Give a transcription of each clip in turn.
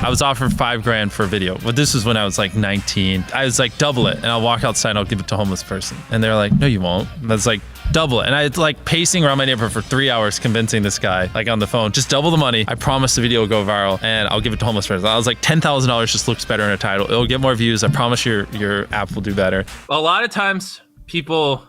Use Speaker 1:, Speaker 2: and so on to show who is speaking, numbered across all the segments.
Speaker 1: I was offered $5,000 for a video. But this was when I was like 19. I was like, double it. And I'll walk outside and I'll give it to a homeless person. And they're like, no, you won't. And I was like, double it. And I was like pacing around my neighborhood for 3 hours convincing this guy, like on the phone, just double the money. I promise the video will go viral and I'll give it to a homeless person. I was like, $10,000 just looks better in a title. It'll get more views. I promise your app will do better.
Speaker 2: A lot of times people,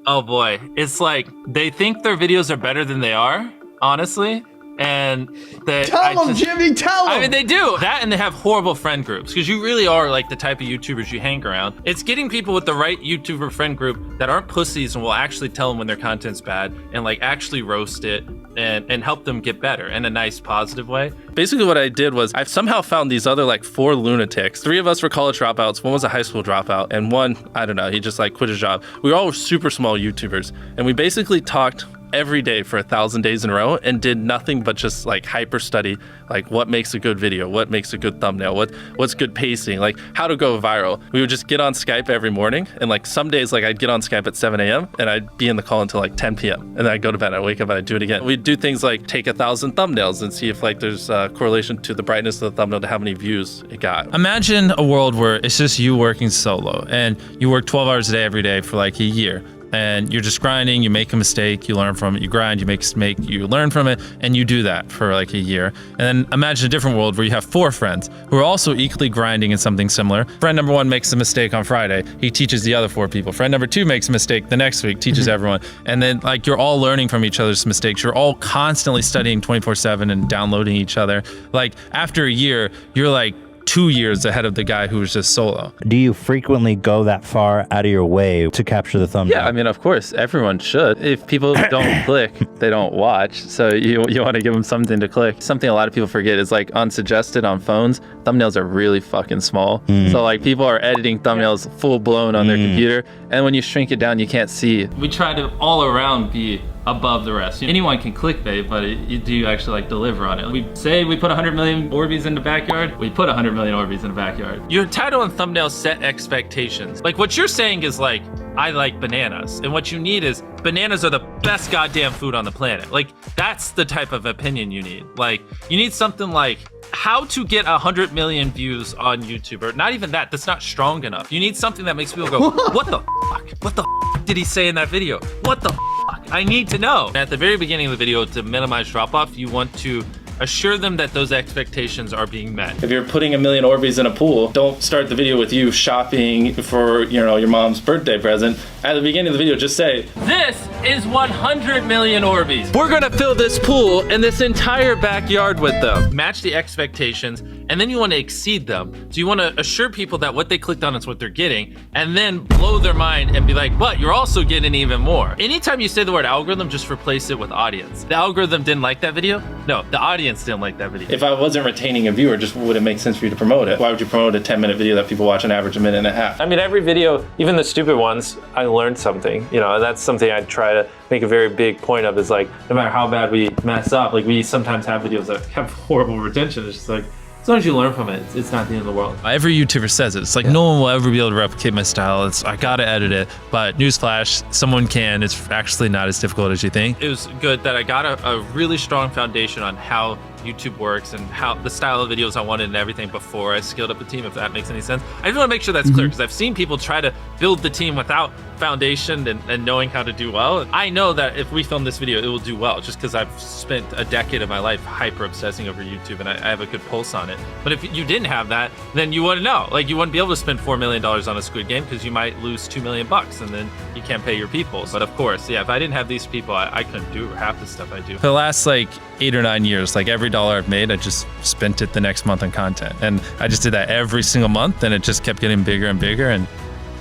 Speaker 2: oh boy, it's like they think their videos are better than they are, honestly. And
Speaker 3: tell them, Jimmy, tell them.
Speaker 2: I mean, they do that, and they have horrible friend groups because you really are like the type of YouTubers you hang around. It's getting people with the right YouTuber friend group that aren't pussies and will actually tell them when their content's bad and like actually roast it and help them get better in a nice, positive way.
Speaker 1: Basically what I did was I somehow found these other like 4 lunatics. 3 of us were college dropouts. 1 was a high school dropout. And 1, I don't know, he just like quit his job. We were all super small YouTubers. And we basically talked every day for 1,000 days in a row and did nothing but just like hyper study like what makes a good video, what makes a good thumbnail, what's good pacing, like how to go viral. We would just get on Skype every morning, and like some days like I'd get on Skype at 7 a.m. and I'd be in the call until like 10 p.m. and then I'd go to bed, I'd wake up and I'd do it again. We'd do things like take 1,000 thumbnails and see if like there's a correlation to the brightness of the thumbnail to how many views it got. Imagine a world where it's just you working solo and you work 12 hours a day every day for like a year. And you're just grinding, you make a mistake, you learn from it, you grind, you make a mistake, you learn from it, and you do that for like a year. And then imagine a different world where you have 4 friends who are also equally grinding in something similar. Friend number 1 makes a mistake on Friday, he teaches the other 4 people. Friend number 2 makes a mistake the next week, teaches everyone. And then like you're all learning from each other's mistakes. You're all constantly studying 24/7 and downloading each other. Like after a year, you're like 2 years ahead of the guy who was just solo.
Speaker 4: Do you frequently go that far out of your way to capture the thumbnail?
Speaker 1: Yeah, I mean, of course, everyone should. If people don't click, they don't watch. So you want to give them something to click. Something a lot of people forget is like unsuggested on phones, thumbnails are really fucking small. So like people are editing thumbnails full blown on their computer. And when you shrink it down, you can't see.
Speaker 2: We try to all around be above the rest. Anyone can clickbait, but do you actually like deliver on it? We say we put 100 million Orbeez in the backyard, we put 100 million Orbeez in the backyard. Your title and thumbnail set expectations. Like what you're saying is like, I like bananas. And what you need is, bananas are the best goddamn food on the planet. Like that's the type of opinion you need. Like you need something like, how to get 100 million views on YouTube, or not even that, that's not strong enough. You need something that makes people go, what the fuck? What the fuck did he say in that video? What the fuck? I need to know. At the very beginning of the video, to minimize drop off, you want to assure them that those expectations are being met.
Speaker 1: If you're putting 1 million Orbeez in a pool, don't start the video with you shopping for, you know, your mom's birthday present. At the beginning of the video, just say,
Speaker 2: this is 100 million Orbeez. We're gonna fill this pool and this entire backyard with them. Match the expectations, and then you wanna exceed them. So you wanna assure people that what they clicked on is what they're getting, and then blow their mind and be like, but you're also getting even more. Anytime you say the word algorithm, just replace it with audience. The algorithm didn't like that video? No, the audience didn't like that video.
Speaker 1: If I wasn't retaining a viewer, just would it make sense for you to promote it? Why would you promote a 10-minute video that people watch on average a minute and a half?
Speaker 5: I mean, every video, even the stupid ones, I learned something, you know, and that's something I try to make a very big point of, is like, no matter how bad we mess up, like we sometimes have videos that have horrible retention. It's just like, as long as you learn from it, it's not the end of the world.
Speaker 1: Every YouTuber says it. It's like, no one will ever be able to replicate my style. I gotta edit it. But newsflash, someone can. It's actually not as difficult as you think.
Speaker 2: It was good that I got a really strong foundation on how YouTube works and how the style of videos I wanted and everything before I scaled up the team, if that makes any sense. I just want to make sure that's clear, because I've seen people try to build the team without foundation and knowing how to do well. I know that if we film this video, it will do well, just because I've spent a decade of my life hyper obsessing over YouTube and I have a good pulse on it. But if you didn't have that, then you wouldn't know. Like, you wouldn't be able to spend $4 million on a Squid Game, because you might lose $2 million and then you can't pay your people. But of course, yeah, if I didn't have these people, I couldn't do half the stuff I do.
Speaker 1: For the last like 8 or 9 years, like every dollar I've made, I just spent it the next month on content. And I just did that every single month, and it just kept getting bigger and bigger, and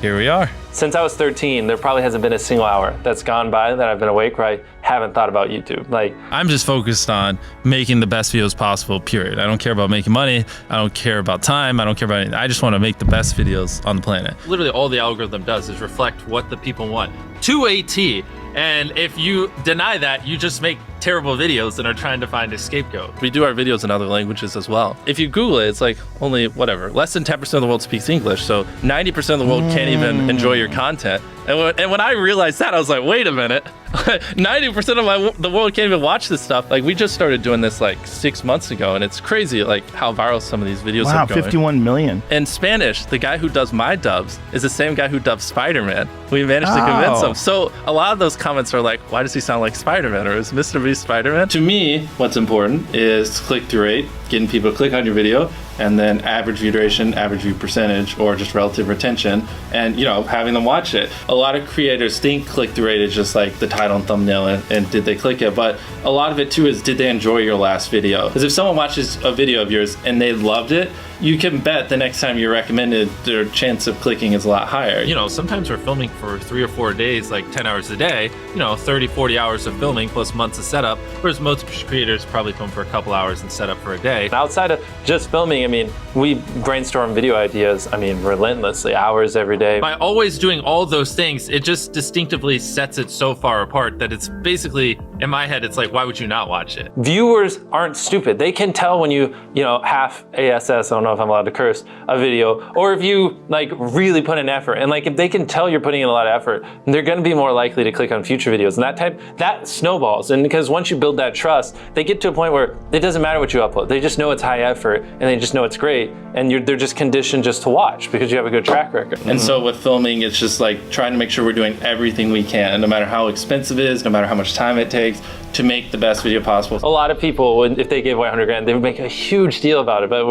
Speaker 1: here we are.
Speaker 5: Since I was 13, there probably hasn't been a single hour that's gone by that I've been awake where I haven't thought about YouTube. Like,
Speaker 1: I'm just focused on making the best videos possible, period. I don't care about making money. I don't care about time. I don't care about anything. I just want to make the best videos on the planet.
Speaker 2: Literally all the algorithm does is reflect what the people want to a T. And if you deny that, you just make terrible videos and are trying to find a scapegoat.
Speaker 1: We do our videos in other languages as well. If you Google it, it's like only whatever, less than 10% of the world speaks English. So 90% of the world can't even enjoy your content. And when I realized that, I was like, wait a minute. 90% of the world can't even watch this stuff. Like, we just started doing this like 6 months ago, and it's crazy like how viral some of these videos are going.
Speaker 4: 51 million.
Speaker 1: In Spanish, the guy who does my dubs is the same guy who dubbed Spider-Man. We managed to convince him. So a lot of those comments are like, why does he sound like Spider-Man? Or is MrBeast Spider-Man? To me, what's important is click-through rate, getting people to click on your video, and then average view duration, average view percentage, or just relative retention, and having them watch it. A lot of creators think click-through rate is just like the title and thumbnail and did they click it, but a lot of it too is, did they enjoy your last video? Because if someone watches a video of yours and they loved it, you can bet the next time you're recommended, their chance of clicking is a lot higher.
Speaker 2: Sometimes we're filming for 3 or 4 days, like 10 hours a day, 30, 40 hours of filming plus months of setup, whereas most creators probably film for a couple hours and set up for a day.
Speaker 5: Outside of just filming, we brainstorm video ideas, relentlessly, hours every day.
Speaker 2: By always doing all those things, it just distinctively sets it so far apart that it's basically, in my head, it's like, why would you not watch it?
Speaker 5: Viewers aren't stupid. They can tell when you half ASS, I don't know if I'm allowed to curse, a video, or if you like really put in effort. And like, if they can tell you're putting in a lot of effort, they're gonna be more likely to click on future videos. And that snowballs. And because once you build that trust, they get to a point where it doesn't matter what you upload. They just know it's high effort and they just know it's great. And they're just conditioned just to watch because you have a good track record.
Speaker 1: And so with filming, it's just like trying to make sure we're doing everything we can, no matter how expensive it is, no matter how much time it takes, to make the best video possible.
Speaker 5: A lot of people, if they gave away 100 grand, they would make a huge deal about it. But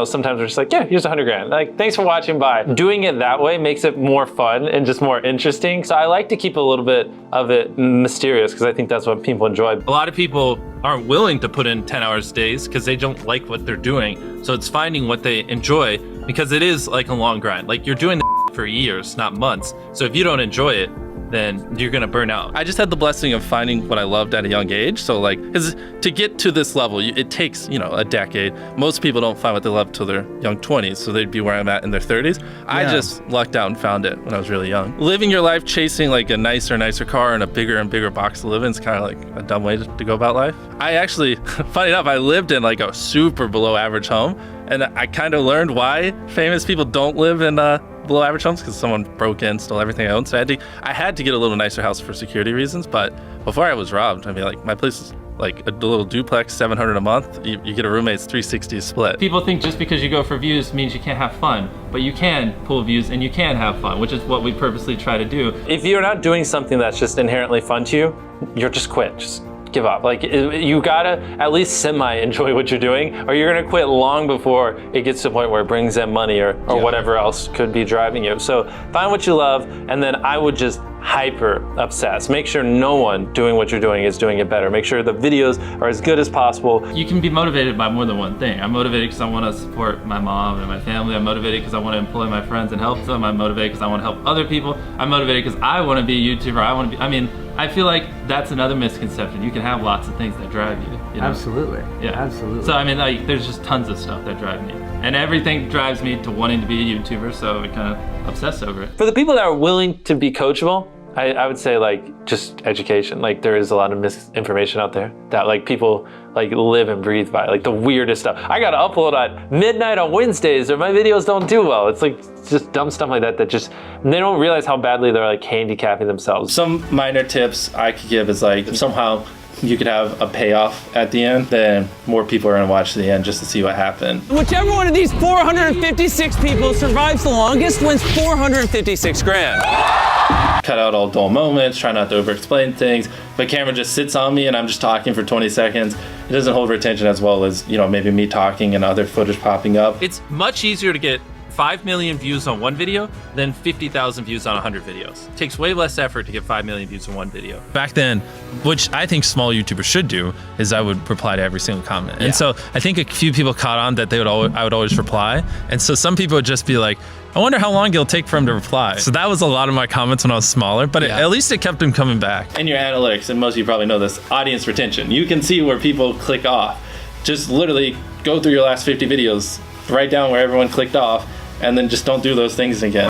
Speaker 5: sometimes we're just like, yeah, here's 100 grand. Like, thanks for watching, bye. Doing it that way makes it more fun and just more interesting. So I like to keep a little bit of it mysterious because I think that's what people enjoy.
Speaker 2: A lot of people aren't willing to put in 10 hours days because they don't like what they're doing. So it's finding what they enjoy, because it is like a long grind. Like, you're doing the for years, not months. So if you don't enjoy it, then you're gonna burn out. I just had the blessing of finding what I loved at a young age. So like, because to get to this level, it takes, a decade. Most people don't find what they love till their young 20s. So they'd be where I'm at in their 30s. Yeah. I just lucked out and found it when I was really young. Living your life chasing like a nicer car and a bigger and bigger box to live in is kind of like a dumb way to go about life. I actually, funny enough, I lived in like a super below average home. And I kind of learned why famous people don't live in below average homes, because someone broke in, stole everything I owned. So I had to get a little nicer house for security reasons. But before I was robbed, like, my place is like a little duplex, $700 a month. You get a roommate's $360 split. People think just because you go for views means you can't have fun, but you can pull views and you can have fun, which is what we purposely try to do.
Speaker 5: If you're not doing something that's just inherently fun to you, you're just quit. Just give up. Like, you gotta at least semi-enjoy what you're doing, or you're gonna quit long before it gets to the point where it brings in money or whatever else could be driving you. So find what you love, and then I would just hyper obsess. Make sure no one doing what you're doing is doing it better. Make sure the videos are as good as possible.
Speaker 2: You can be motivated by more than one thing. I'm motivated because I want to support my mom and my family. I'm motivated because I want to employ my friends and help them. I'm motivated because I want to help other people. I'm motivated because I want to be a YouTuber. I feel like that's another misconception. You can have lots of things that drive you.
Speaker 3: Absolutely.
Speaker 2: Yeah.
Speaker 3: Absolutely.
Speaker 2: So like, there's just tons of stuff that drive me. And everything drives me to wanting to be a YouTuber, so I kind of obsess over it.
Speaker 5: For the people that are willing to be coachable, I would say like just education. Like, there is a lot of misinformation out there that like people like live and breathe by, like the weirdest stuff. I gotta upload at midnight on Wednesdays or my videos don't do well. It's like just dumb stuff like that just, they don't realize how badly they're like handicapping themselves.
Speaker 1: Some minor tips I could give is like, if somehow you could have a payoff at the end, then more people are gonna watch to the end just to see what happened.
Speaker 6: Whichever one of these 456 people survives the longest wins 456 grand.
Speaker 1: Cut out all dull moments, try not to over-explain things. If the camera just sits on me and I'm just talking for 20 seconds, it doesn't hold retention as well as, maybe me talking and other footage popping up.
Speaker 2: It's much easier to get 5 million views on one video than 50,000 views on 100 videos. It takes way less effort to get 5 million views on one video.
Speaker 7: Back then, which I think small YouTubers should do, is I would reply to every single comment. And so I think a few people caught on that I would always reply. And so some people would just be like, I wonder how long it'll take for him to reply. So that was a lot of my comments when I was smaller, but at least it kept him coming back.
Speaker 1: And your analytics, and most of you probably know this, audience retention. You can see where people click off. Just literally go through your last 50 videos, write down where everyone clicked off, and then just don't do those things again.